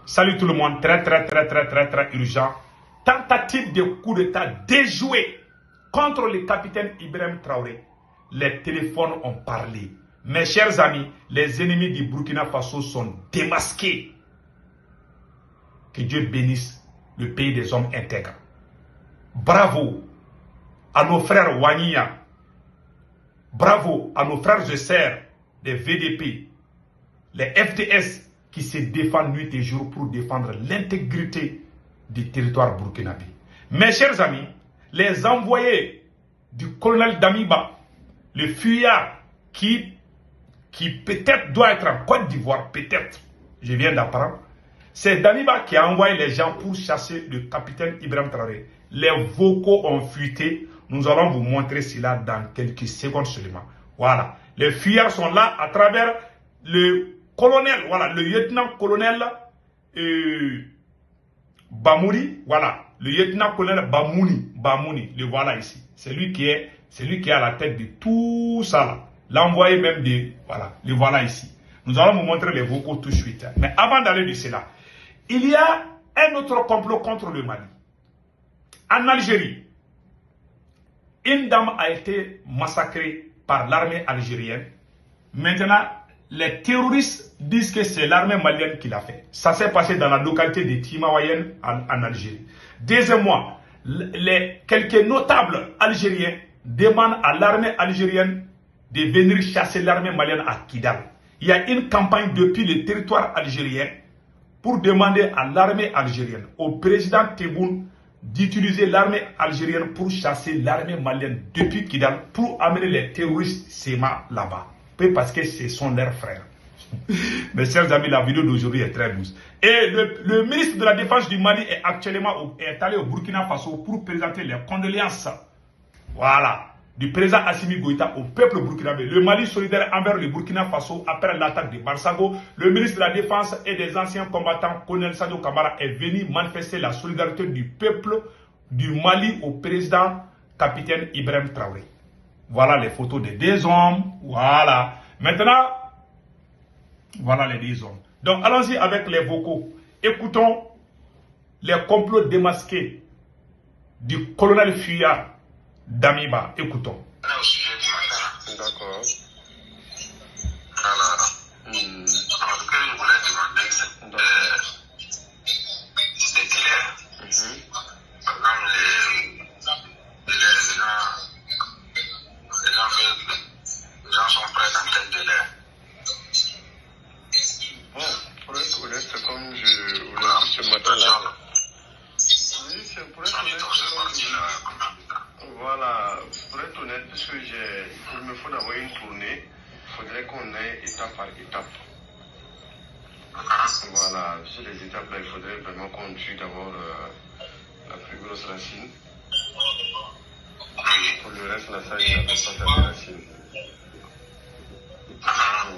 Salut tout le monde, très urgent. Tentative de coup d'État déjouée contre le capitaine Ibrahim Traoré. Les téléphones ont parlé. Mes chers amis, les ennemis du Burkina Faso sont démasqués. Que Dieu bénisse le pays des hommes intègres. Bravo à nos frères Wanyia. Bravo à nos frères et sœurs des VDP, les FDS qui se défendent nuit et jour pour défendre l'intégrité du territoire burkinabé. Mes chers amis, les envoyés du colonel Damiba, le fuyard qui peut-être doit être en Côte d'Ivoire, peut-être, je viens d'apprendre, c'est Damiba qui a envoyé les gens pour chasser le capitaine Ibrahim Traoré. Les vocaux ont fuité. Nous allons vous montrer cela dans quelques secondes seulement. Voilà. Les fuyards sont là à travers le colonel, voilà, le lieutenant-colonel Bamouri, voilà, le lieutenant-colonel Bamouni, le voilà ici. C'est lui qui est à la tête de tout ça là. L'envoyé même de, voilà, le voilà ici. Nous allons vous montrer les vocaux tout de suite. Mais avant d'aller de cela, il y a un autre complot contre le Mali. En Algérie, une dame a été massacrée par l'armée algérienne. Maintenant, les terroristes disent que c'est l'armée malienne qui l'a fait. Ça s'est passé dans la localité de Timawayen en Algérie. Deuxièmement, quelques notables algériens demandent à l'armée algérienne de venir chasser l'armée malienne à Kidal. Il y a une campagne depuis le territoire algérien pour demander à l'armée algérienne, au président Tebboune, d'utiliser l'armée algérienne pour chasser l'armée malienne depuis Kidal pour amener les terroristes SEMA là-bas. Parce que ce sont leurs frères. Mes chers amis, la vidéo d'aujourd'hui est très douce. Et le ministre de la Défense du Mali est actuellement allé au Burkina Faso pour présenter les condoléances, voilà, du président Assimi Goïta au peuple burkinabé. Le Mali solidaire envers le Burkina Faso après l'attaque de Barsago. Le ministre de la Défense et des anciens combattants, Colonel Sadio Kamara, est venu manifester la solidarité du peuple du Mali au président capitaine Ibrahim Traoré. Voilà les photos des deux hommes. Voilà. Maintenant, voilà les deux hommes. Donc, allons-y avec les vocaux. Écoutons les complots démasqués du colonel fuyard Damiba. Écoutons. D'accord. Alors, ce que je voulais demander, c'est des délais. Par exemple, les gens sont prêts dans quel délai? Bon, pour être honnête, comme je vous l'ai dit ce matin-là. Oui, c'est pour être honnête. Voilà, pour être honnête, puisque il me faut d'abord une tournée, il faudrait qu'on aille étape par étape. Voilà, sur les étapes là, il faudrait vraiment qu'on tue d'abord la plus grosse racine. Pour le reste, la salle, il n'y a pas de racine.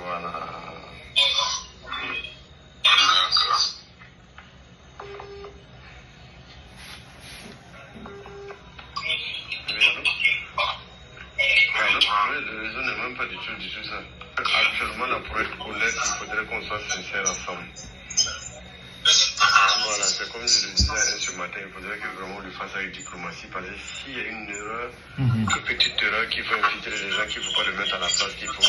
Voilà. Le réseau n'est même pas du tout ça. Actuellement, là, pour être honnête, il faudrait qu'on soit sincères ensemble. Voilà, c'est comme je le disais ce matin, il faudrait que vraiment on le fasse avec diplomatie, parce que s'il y a une erreur, une petite erreur qu'il faut infiltrer les gens, qu'il ne faut pas le mettre à la place qu'il faut.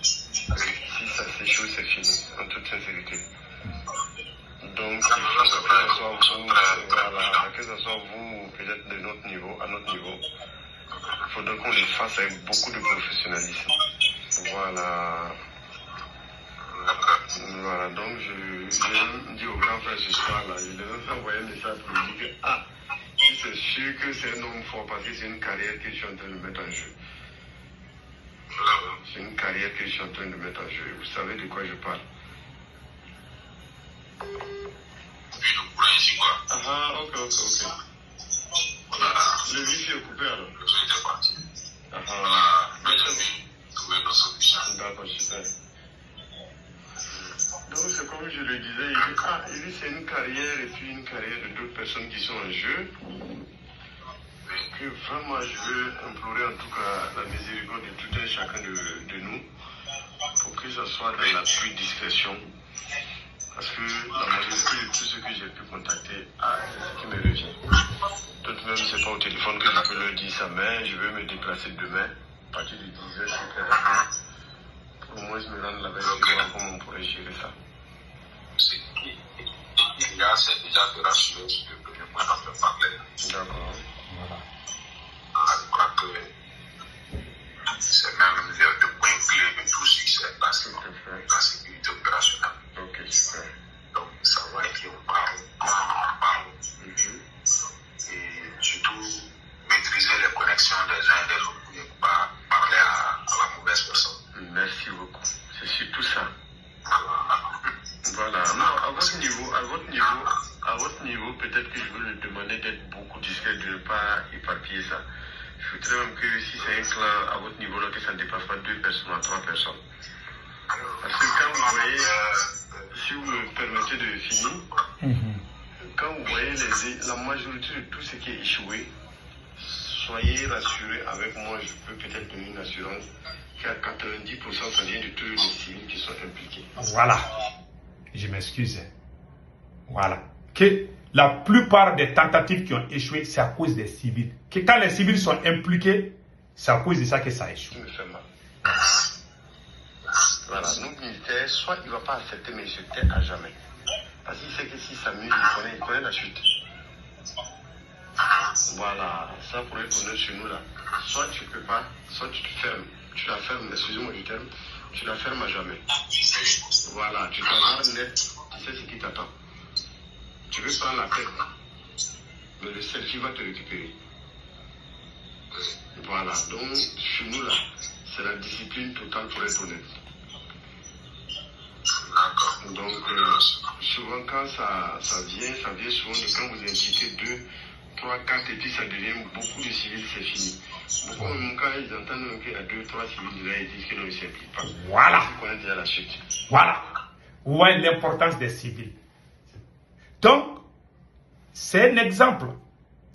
Si ça s'échoue, c'est fini, en toute sincérité. Donc, que ce soit vous, peut-être de notre niveau, à notre niveau, il faudrait qu'on le fasse avec beaucoup de professionnalisme. Voilà. Voilà, donc je dis au grand frère ce soir-là, je devais envoyer un message pour lui dire que, si c'est sûr que c'est un homme fort, parce que c'est une carrière que je suis en train de mettre en jeu. C'est une carrière que je suis en train de mettre en jeu. Vous savez de quoi je parle? Ok. Le wifi est coupé alors? D'accord, super. Donc c'est comme je le disais, il dit c'est une carrière et puis une carrière de d'autres personnes qui sont en jeu. Que vraiment je veux implorer en tout cas la miséricorde de tout un chacun de nous pour que ce soit dans la plus discrétion. Parce que la tout ce que j'ai pu contacter, c'est ce qui me revient. D'autres même, c'est pas au téléphone que je peux leur dire ça, mais je vais me déplacer demain, à partir de 10h, sur Canada, pour au moins me rendre là-bas et voir comment on pourrait gérer ça. C'est déjà de rassurer sur le premier point dont on parlait. D'accord. Voilà. Je crois que c'est même le point clé de tout succès dans la sécurité opérationnelle. Ok, super. Donc, savoir qui on parle, comment on parle, et surtout maîtriser les connexions des uns et des autres pour ne pas parler à la mauvaise personne. Merci beaucoup. C'est surtout ça. Voilà. Voilà. Non, à votre niveau, peut-être que je veux lui demander d'être beaucoup discret, de ne pas éparpiller ça. Je voudrais même que si c'est un clan à votre niveau là, que ça ne dépasse pas 2 personnes à 3 personnes. Parce que quand vous voyez, si vous me permettez de finir, quand vous voyez la majorité de tout ce qui est échoué, soyez rassurés avec moi, je peux peut-être donner une assurance qu'à 90% ça vient de tous les civils qui sont impliqués. Voilà. Je m'excuse. Voilà. Que la plupart des tentatives qui ont échoué, c'est à cause des civils. Que quand les civils sont impliqués, c'est à cause de ça que ça échoue. Qui me fait mal. Voilà, nos militaires, soit il ne va pas accepter, mais il se tait à jamais. Parce qu'il sait que si ça s'amuse, il connaît la chute. Voilà, ça pour être honnête chez nous là. Soit tu ne peux pas, soit tu te fermes. Tu la fermes, excusez-moi du terme, tu la fermes à jamais. Voilà, tu t'en net, tu sais ce qui t'attend. Tu veux prendre la tête, mais le selfie va te récupérer. Voilà, donc chez nous là, c'est la discipline totale pour être honnête. Donc souvent quand ça vient souvent de quand vous impliquez 2, 3, 4 et puis ça devient beaucoup de civils, c'est fini. Beaucoup même quand ils entendent même qu'il y a 2, 3 civils là, ils disent que non, ils ne s'impliquent pas. Voilà. Ils connaissent déjà la chute. Voilà. Vous voyez l'importance des civils. Donc, c'est un exemple.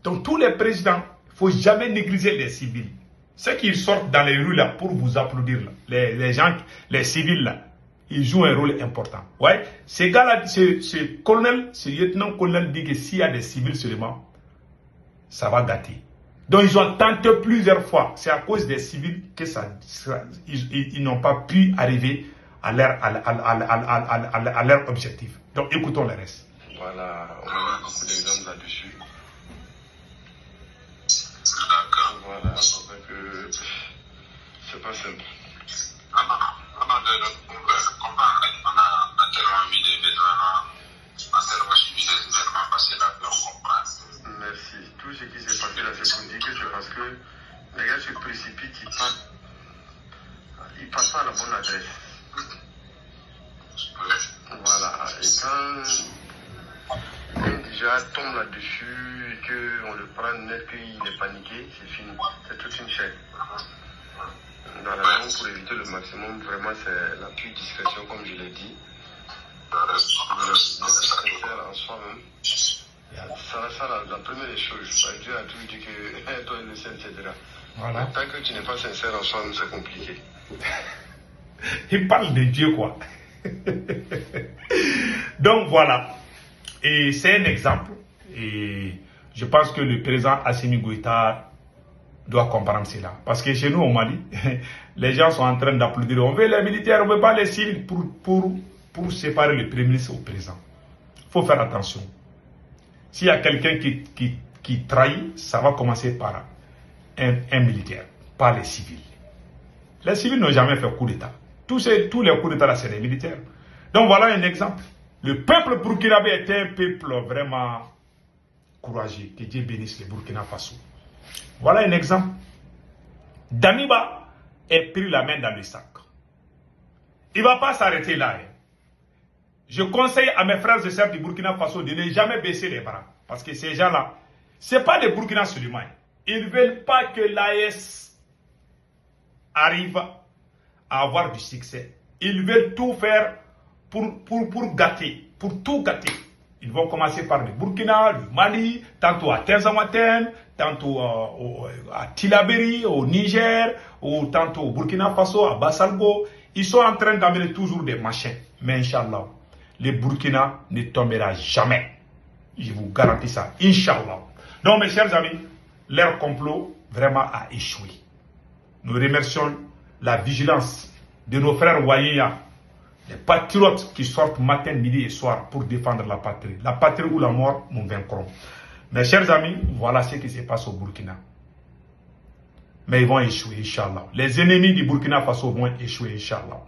Donc, tous les présidents, il ne faut jamais négliger les civils. Ceux qui sortent dans les rues là pour vous applaudir, là, les gens, les civils là, ils jouent un rôle important. Ouais. Ces gars-là, ce colonel, ce lieutenant-colonel dit que s'il y a des civils seulement, ça va gâter. Donc, ils ont tenté plusieurs fois. C'est à cause des civils que ils n'ont pas pu arriver à leur objectif. Donc, écoutons le reste. Voilà, on a eu beaucoup d'exemples là-dessus. Voilà, c'est vrai que c'est pas simple. Merci. Tout ce qui s'est passé là, c'est pour dire que c'est parce que les gars se précipitent, ils passent pas à la bonne adresse. Voilà. Et quand déjà tombe là-dessus et qu'on le prend net, qu'il est paniqué, c'est fini. C'est toute une chaîne. Voilà, donc pour éviter le maximum, vraiment c'est la pure discrétion comme je l'ai dit. D'être sincère en soi-même. Ça, la première des choses. Dieu a toujours dit que toi le ciel, etc. Voilà. Tant que tu n'es pas sincère en soi-même, c'est compliqué. Il parle de Dieu, quoi. Donc voilà. Et c'est un exemple. Et je pense que le président Assimi Goïta doit comprendre cela. Parce que chez nous au Mali, les gens sont en train d'applaudir. On veut les militaires, on ne veut pas les civils pour séparer le premier ministre au président. Il faut faire attention. S'il y a quelqu'un qui trahit, ça va commencer par un militaire, pas les civils. Les civils n'ont jamais fait coup d'État. Tous les coups d'État, là, c'est des militaires. Donc voilà un exemple. Le peuple burkinabé était un peuple vraiment courageux. Que Dieu bénisse le Burkina Faso. Voilà un exemple. Damiba a pris la main dans le sac. Il ne va pas s'arrêter là. Je conseille à mes frères et sœurs du Burkina Faso de ne jamais baisser les bras. Parce que ces gens-là, ce n'est pas des Burkina seulement. Ils ne veulent pas que l'AS arrive à avoir du succès. Ils veulent tout faire pour gâter, pour tout gâter. Ils vont commencer par le Burkina, le Mali, tantôt à Tenzamaten, tantôt à Tilaberi, au Niger, ou tantôt au Burkina Faso, à Bassalgo. Ils sont en train d'amener toujours des machins. Mais Inch'Allah, le Burkina ne tombera jamais. Je vous garantis ça, Inch'Allah. Donc, mes chers amis, leur complot vraiment a échoué. Nous remercions la vigilance de nos frères Wayenya, les patriotes qui sortent matin, midi et soir pour défendre la patrie. La patrie ou la mort, nous vaincrons. Mes chers amis, voilà ce qui se passe au Burkina. Mais ils vont échouer, Inch'Allah. Les ennemis du Burkina Faso vont échouer, Inch'Allah.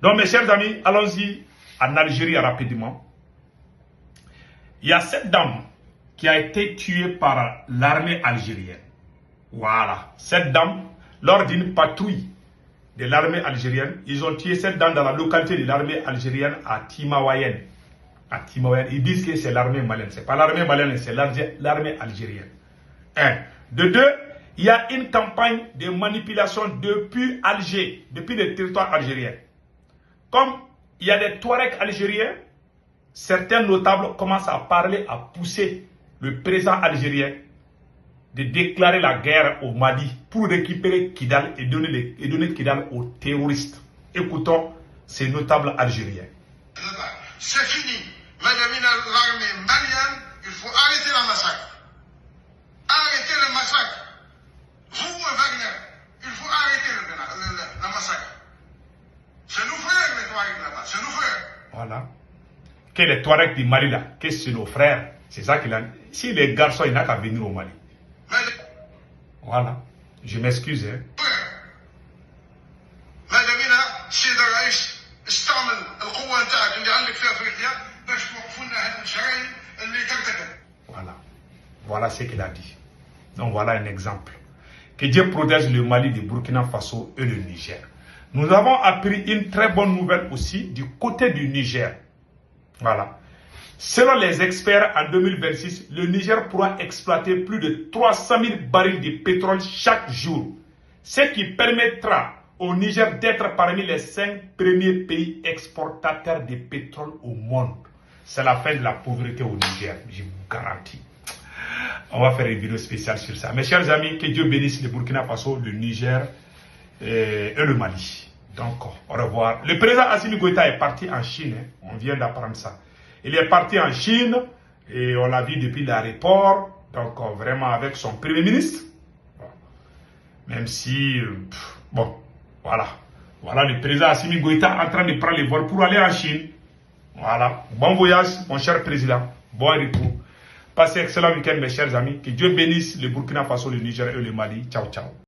Donc, mes chers amis, allons-y en Algérie rapidement. Il y a cette dame qui a été tuée par l'armée algérienne. Voilà. Cette dame, lors d'une patrouille de l'armée algérienne, ils ont tué cette dame dans la localité de l'armée algérienne à Timawayen. À Timawayen. Ils disent que c'est l'armée malienne. Ce n'est pas l'armée malienne, c'est l'armée algérienne. Un. De deux, il y a une campagne de manipulation depuis Alger, depuis le territoire algérien. Comme il y a des Touaregs algériens, certains notables commencent à parler, à pousser le président algérien de déclarer la guerre au Mali pour récupérer Kidal et donner Kidal aux terroristes. Écoutons ces notables algériens. C'est fini. Madame l'armée malienne, il faut arrêter la massacre. Arrêtez le massacre. Vous, Wagner, il faut arrêter le massacre. C'est nos frères, les Touaregs là-bas. C'est nos frères. Voilà. Que les Touaregs du Mali là, que c'est nos frères. C'est ça qu'il a. Si les garçons, ils n'ont qu'à venir au Mali. Voilà. Je m'excuse. Hein. Voilà. Voilà ce qu'il a dit. Donc voilà un exemple. Que Dieu protège le Mali, le Burkina Faso et le Niger. Nous avons appris une très bonne nouvelle aussi du côté du Niger. Voilà. Selon les experts, en 2026, le Niger pourra exploiter plus de 300 000 barils de pétrole chaque jour. Ce qui permettra au Niger d'être parmi les 5 premiers pays exportateurs de pétrole au monde. C'est la fin de la pauvreté au Niger, je vous garantis. On va faire une vidéo spéciale sur ça. Mes chers amis, que Dieu bénisse le Burkina Faso, le Niger et le Mali. Donc, au revoir. Le président Assimi Goïta est parti en Chine. Hein. On vient d'apprendre ça. Il est parti en Chine et on l'a vu depuis l'aéroport. Donc, vraiment avec son premier ministre. Bon. Même si, bon, voilà. Voilà le président Assimi Goïta en train de prendre le vol pour aller en Chine. Voilà. Bon voyage, mon cher président. Bon retour. Passez un excellent week-end, mes chers amis. Que Dieu bénisse le Burkina Faso, le Niger et le Mali. Ciao, ciao.